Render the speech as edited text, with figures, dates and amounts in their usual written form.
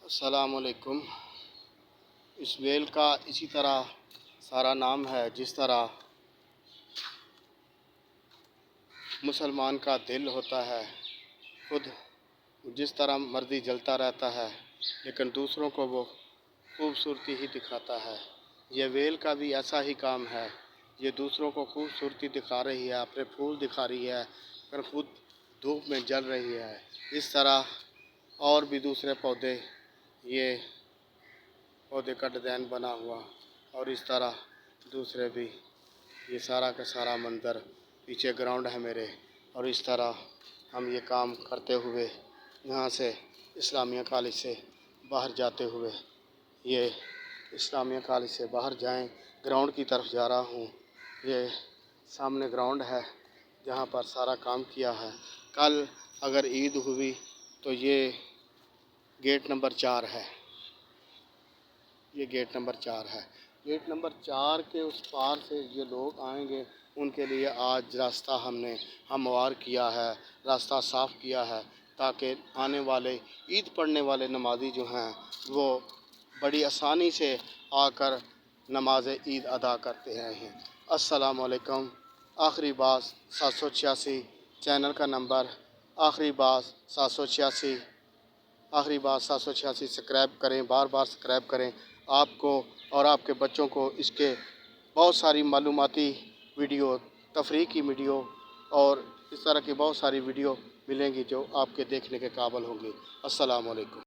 السلام علیکم۔ اس ویل کا اسی طرح سارا نام ہے جس طرح مسلمان کا دل ہوتا ہے، خود جس طرح مرضی جلتا رہتا ہے لیکن دوسروں کو وہ خوبصورتی ہی دکھاتا ہے۔ یہ ویل کا بھی ایسا ہی کام ہے، یہ دوسروں کو خوبصورتی دکھا رہی ہے، اپنے پھول دکھا رہی ہے پر خود دھوپ میں جل رہی ہے۔ اس طرح اور بھی دوسرے پودے، یہ پودے کا ڈیزائن بنا ہوا، اور اس طرح دوسرے بھی، یہ سارا کا سارا منظر پیچھے گراؤنڈ ہے میرے، اور اس طرح ہم یہ کام کرتے ہوئے یہاں سے اسلامیہ کالج سے باہر جاتے ہوئے، یہ اسلامیہ کالج سے باہر جائیں گراؤنڈ کی طرف جا رہا ہوں۔ یہ سامنے گراؤنڈ ہے جہاں پر سارا کام کیا ہے۔ کل اگر عید ہوئی تو یہ گیٹ نمبر 4 ہے، یہ گیٹ نمبر 4 ہے۔ گیٹ نمبر 4 کے اس پار سے جو لوگ آئیں گے ان کے لیے آج راستہ ہم نے ہموار کیا ہے، راستہ صاف کیا ہے تاکہ آنے والے عید پڑھنے والے نمازی جو ہیں وہ بڑی آسانی سے آ کر نماز عید ادا کرتے ہیں۔ السلام علیکم۔ آخری بات 786 چینل کا نمبر، آخری بات 786، آخری بات 786 سبسکرائب کریں، بار بار سبسکرائب کریں۔ آپ کو اور آپ کے بچوں کو اس کے بہت ساری معلوماتی ویڈیو، تفریحی ویڈیو اور اس طرح کی بہت ساری ویڈیو ملیں گی جو آپ کے دیکھنے کے قابل ہوں گی۔ السلام علیکم۔